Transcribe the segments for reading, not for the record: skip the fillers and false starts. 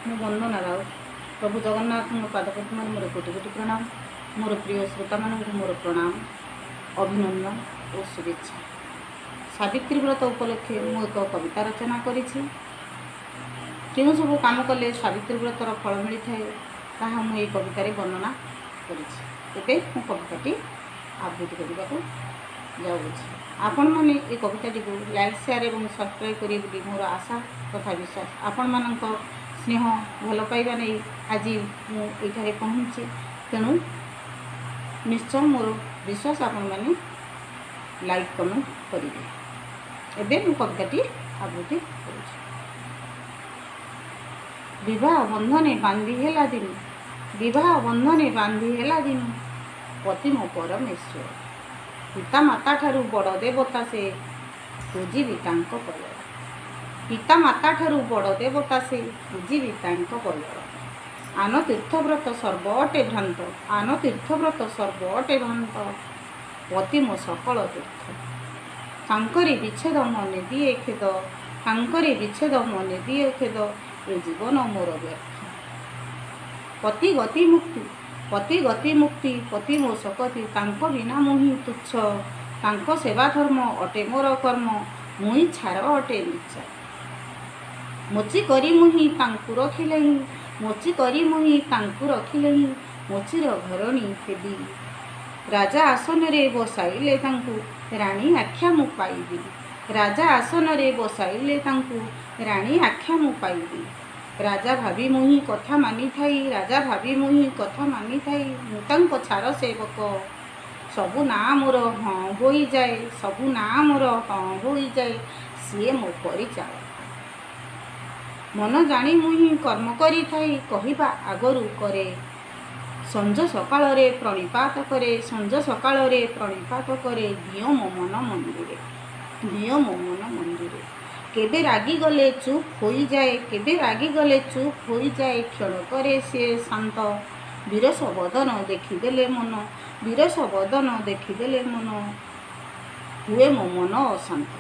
ମୁଁ ବନ୍ଦନା ରାଉତ। ପ୍ରଭୁ ଜଗନ୍ନାଥଙ୍କ ପାଦପଦ୍ମରେ ମୋର କୋଟି କୋଟି ପ୍ରଣାମ। ମୋର ପ୍ରିୟ ଶ୍ରୋତାମାନଙ୍କୁ ମୋର ପ୍ରଣାମ, ଅଭିନନ୍ଦନ ଓ ଶୁଭେଚ୍ଛା। ସାବିତ୍ରୀ ବ୍ରତ ଉପଲକ୍ଷେ ମୁଁ ଏକ କବିତା ରଚନା କରିଛି। କେଉଁ ସବୁ କାମ କଲେ ସାବିତ୍ରୀ ବ୍ରତର ଫଳ ମିଳିଥାଏ ତାହା ମୁଁ ଏହି କବିତାରେ ବର୍ଣ୍ଣନା କରିଛି। ଏବେ ମୁଁ କବିତାଟି ଆବୃତ୍ତି କରିବାକୁ ଯାଉଅଛି। ଆପଣମାନେ ଏ କବିତାଟିକୁ ଲାଇକ୍, ସେୟାର ଏବଂ ସବସ୍କ୍ରାଇବ୍ କରିବେ ବୋଲି ମୋର ଆଶା ତଥା ବିଶ୍ୱାସ। ଆପଣମାନଙ୍କ ସ୍ନେହ ଭଲ ପାଇବା ନେଇ ଆଜି ମୁଁ ଏଠାରେ ପହଞ୍ଚି, ତେଣୁ ନିଶ୍ଚୟ ମୋର ବିଶ୍ୱାସ ଆପଣମାନେ ଲାଇକ୍ କମେଣ୍ଟ କରିବେ। ଏବେ ମୁଁ କବିତାଟି ଆବୃତ୍ତି କରୁଛି। ବିବାହ ବନ୍ଧନେ ବାନ୍ଧି ହେଲା ଦିନୁ, ବିବାହ ବନ୍ଧନେ ବାନ୍ଧି ହେଲା ଦିନୁ, ପତି ମୋ ପରମେଶ୍ୱର। ପିତା ମାତା ଠାରୁ ବଡ଼ ଦେବତା ସେ, ପୂଜିବି ତାଙ୍କ ପୟର। ପିତା ମାତା ଠାରୁ ବଡ଼ ଦେବତା ସେ, ପୂଜିବି ତାଙ୍କ ପୟର। ଆନ ତୀର୍ଥବ୍ରତ ସର୍ବ ଅଟେ ଭ୍ରାନ୍ତ, ଆନ ତୀର୍ଥବ୍ରତ ସର୍ବ ଅଟେ ଭ୍ରାନ୍ତ, ପତି ମୋ ସକଳ ତୀର୍ଥ। ତାଙ୍କରି ବିଚ୍ଛେଦ ମନେ ଦିଏ ଖେଦ, ତାଙ୍କରି ବିଚ୍ଛେଦ ମନେ ଦିଏ ଖେଦ, ଏ ଜୀବନ ମୋର ବ୍ୟର୍ଥ। ପତି ଗତି ମୁକ୍ତି, ପତି ଗତି ମୁକ୍ତି, ପତି ମୋ ଶକତି, ତାଙ୍କ ବିନା ମୁହିଁ ତୁଚ୍ଛ। ତାଙ୍କ ସେବା ଧର୍ମ ଅଟେ ମୋର କର୍ମ, ମୁହିଁ ଛାର ଅଟେ ନିଚ। ମୋଚି କରି ମୁହିଁ ତାଙ୍କୁ ରଖିଲେହିଁ, ମୋଚି କରି ମୁହିଁ ତାଙ୍କୁ ରଖିଲେହିଁ, ମୋଚିର ଘରଣୀ ହେବି। ରାଜା ଆସନରେ ବସାଇଲେ ତାଙ୍କୁ, ରାଣୀ ଆଖ୍ୟା ମୁଁ ପାଇବି। ରାଜା ଆସନରେ ବସାଇଲେ ତାଙ୍କୁ, ରାଣୀ ଆଖ୍ୟା ମୁଁ ପାଇବି। ରାଜା ଭାବି ମୁହିଁ କଥା ମାନିଥାଇ, ରାଜା ଭାବି ମୁହିଁ କଥା ମାନିଥାଇ, ମୁଁ ତାଙ୍କ ଛାର ସେବକ। ସବୁ ନାଁ ମୋର ହଁ ହୋଇଯାଏ, ସବୁ ନାଁ ମୋର ହଁ ହୋଇଯାଏ, ସିଏ ମୋ ପରିଚାଳକ। ମନ ଜାଣି ମୁହିଁ କର୍ମ କରିଥାଇ, କହିବା ଆଗରୁ କରେ। ସଞ୍ଜ ସକାଳରେ ପ୍ରଣିପାତ କରେ, ସଞ୍ଜ ସକାଳରେ ପ୍ରଣିପାତ କରେ, ଦିଅ ମୋ ମନ ମନ୍ଦିରେ, ଦିଅ ମୋ ମନ ମନ୍ଦିରେ। କେବେ ରାଗିଗଲେ ଚୁପ୍ ହୋଇଯାଏ, କେବେ ରାଗିଗଲେ ଚୁପ୍ ହୋଇଯାଏ, କ୍ଷଣକରେ ସିଏ ଶାନ୍ତ। ବିରସ ବଦନ ଦେଖିଦେଲେ ମନ, ବିରସ ବଦନ ଦେଖିଦେଲେ ମନ, ହୁଏ ମୋ ମନ ଅଶାନ୍ତ।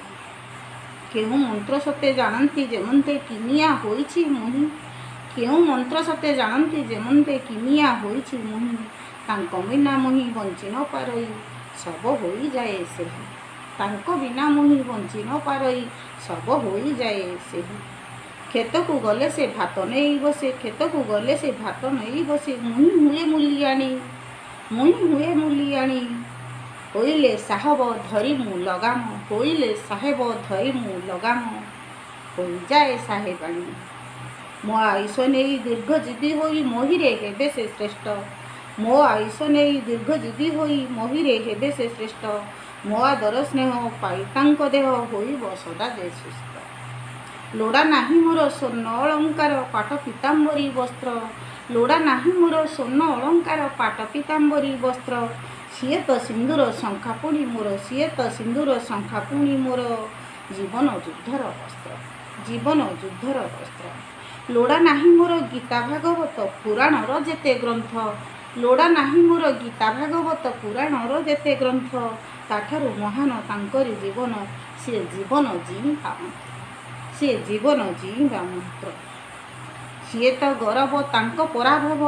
କେଉଁ ମନ୍ତ୍ର ସତେ ଜାଣନ୍ତି ଯେମନ୍ତେ କିମିଆ ହୋଇଛି ମୁହିଁ, କେଉଁ ମନ୍ତ୍ର ସତେ ଜାଣନ୍ତି ଯେମନ୍ତେ କିମିଆ ହୋଇଛି ମୁହିଁ, ତାଙ୍କ ବିନା ମୁହିଁ ବଞ୍ଚି ନ ପାରଇ, ଶବ ହୋଇଯାଏ ସେହି। ତାଙ୍କ ବିନା ମୁହିଁ ବଞ୍ଚି ନ ପାରଇ, ଶବ ହୋଇଯାଏ ସେହି। କ୍ଷେତକୁ ଗଲେ ସେ ଭାତ ନେଇ ବସେ, କ୍ଷେତକୁ ଗଲେ ସେ ଭାତ ନେଇ ବସେ, ମୁହିଁ ହୁଏ ମୂଲିଆଣି, ମୁହିଁ ହୁଏ ମୂଲିଆଣି। ହୋଇଲେ ସାହବ ଧରି ମୁଁ ଲଗାମ, ହୋଇଲେ ସାହେବ ଧରି ମୁଁ ଲଗାମ, ହୋଇଯାଏ ସାହେବାଣୀ। ମୋ ଆୟୁଷ ନେଇ ଦୀର୍ଘଜୀବୀ ହୋଇ ମୋହିରେ ହେବେ ସେ ଶ୍ରେଷ୍ଠ, ମୋ ଆୟୁଷ ନେଇ ଦୀର୍ଘଜୀବୀ ହୋଇ ମୋହିରେ ହେବେ ସେ ଶ୍ରେଷ୍ଠ। ମୋ ଆଦର ସ୍ନେହ ପାଇ ତାଙ୍କ ଦେହ ହୋଇବ ସଦା ଯେ ସୁସ୍ଥ। ଲୋଡ଼ା ନାହିଁ ମୋର ସ୍ୱର୍ଣ୍ଣ ଅଳଙ୍କାର ପାଟ ପୀତାମ୍ବରୀ ବସ୍ତ୍ର, ଲୋଡ଼ା ନାହିଁ ମୋର ସ୍ୱର୍ଣ୍ଣ ଅଳଙ୍କାର ପାଟ ପୀତାମ୍ବରୀ ବସ୍ତ୍ର, ସିଏ ତ ସିନ୍ଦୁର ଶଙ୍ଖା ପୁଣି ମୋର, ସିଏ ତ ସିନ୍ଦୁର ଶଙ୍ଖା ପୁଣି ମୋର, ଜୀବନ ଯୁଦ୍ଧର ବସ୍ତ୍ର, ଜୀବନ ଯୁଦ୍ଧର ବସ୍ତ୍ର। ଲୋଡ଼ା ନାହିଁ ମୋର ଗୀତା ଭାଗବତ ପୁରାଣର ଯେତେ ଗ୍ରନ୍ଥ, ଲୋଡ଼ା ନାହିଁ ମୋର ଗୀତା ଭାଗବତ ପୁରାଣର ଯେତେ ଗ୍ରନ୍ଥ, ତାଠାରୁ ମହାନ ତାଙ୍କରି ଜୀବନ, ସିଏ ଜୀବନ ଜୀଇଁବା ମନ୍ତ୍ର, ସିଏ ଜୀବନ ଜୀଇଁବା ମନ୍ତ୍ର। ସିଏ ତ ଗରବ ତାଙ୍କ ପରାଭବ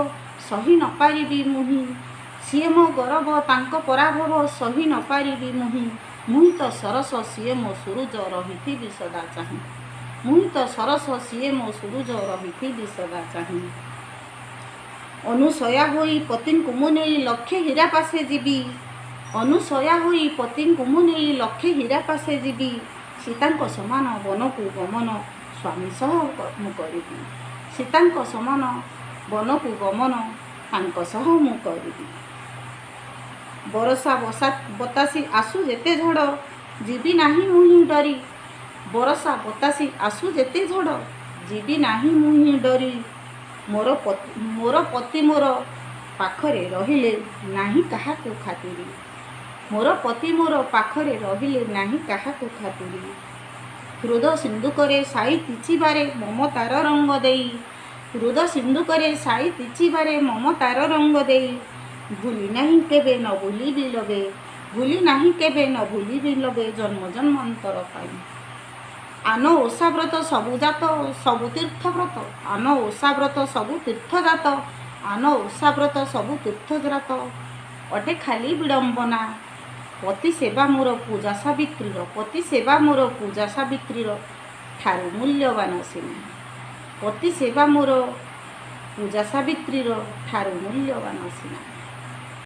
ସହି ନ ପାରିବି ମୁହିଁ, ସିଏ ମୋ ଗରବ ତାଙ୍କ ପରାଭବ ସହି ନ ପାରିବି ମୁହିଁ। ମୁହିଁ ତ ସରସ ସିଏ ମୋ ସୁରୁଜ ରହିଥିବି ସଦା ଚାହିଁ, ମୁହିଁ ତ ସରସ ସିଏ ମୋ ସୁରୁଜ ରହିଥିବି ସଦା ଚାହିଁ। ଅନୁସୟା ହୋଇ ପତିଙ୍କୁ ମୁଁ ନେଇ ଲକ୍ଷେ ହୀରା ପାଶେ ଯିବି, ଅନୁସୟା ହୋଇ ପତିଙ୍କୁ ମୁଁ ନେଇ ଲକ୍ଷେ ହୀରା ପାଶେ ଯିବି। ସୀତାଙ୍କ ସମାନ ବନକୁ ଗମନ ସ୍ୱାମୀ ସହ ମୁଁ କରିବି, ସୀତାଙ୍କ ସମାନ ବନକୁ ଗମନ ତାଙ୍କ ସହ ମୁଁ କରିବି। ବରଷା ବତାସି ଆସୁ ଯେତେ ଝଡ଼, ଯିବି ନାହିଁ ମୁହିଁ ଡରି, ବରଷା ବତାସି ଆସୁ ଯେତେ ଝଡ଼, ଯିବି ନାହିଁ ମୁହିଁ ଡରି। ମୋର ପତି ମୋର ପାଖରେ ରହିଲେ ନାହିଁ କାହାକୁ ଖାତିରି, ମୋର ପତି ମୋର ପାଖରେ ରହିଲେ ନାହିଁ କାହାକୁ ଖାତିରି। ହୃଦ ସିନ୍ଦୁକରେ ସାଇ ତିଚିବାରେ ମମତାର ରଙ୍ଗ ଦେଇ, ହୃଦ ସିନ୍ଦୁକରେ ସାଇ ତିଚିବାରେ ମମତାର ରଙ୍ଗ ଦେଇ, ଭୁଲି ନାହିଁ କେବେ ନ ଭୁଲିବି ଲବେ, ଭୁଲି ନାହିଁ କେବେ ନ ଭୁଲିବି ଲବେ, ଜନ୍ମ ଜନ୍ମାନ୍ତର ପାଇଁ। ଆନ ଓଷାବ୍ରତ ସବୁ ଜାତ ସବୁ ତୀର୍ଥବ୍ରତ ଆନ ଓଷାବ୍ରତ ସବୁ ତୀର୍ଥଜାତ ଆନ ଓଷାବ୍ରତ ସବୁ ତୀର୍ଥଜାତ ଅଟେ ଖାଲି ବିଡ଼ମ୍ବନା ପତି ସେବା ମୋର ପୂଜା ସାବିତ୍ରୀର ପତି ସେବା ମୋର ପୂଜା ସାବିତ୍ରୀର ଠାରୁ ମୂଲ୍ୟବାନ ସିନା ପତି ସେବା ମୋର ପୂଜା ସାବିତ୍ରୀର ଠାରୁ ମୂଲ୍ୟବାନ ସିନା।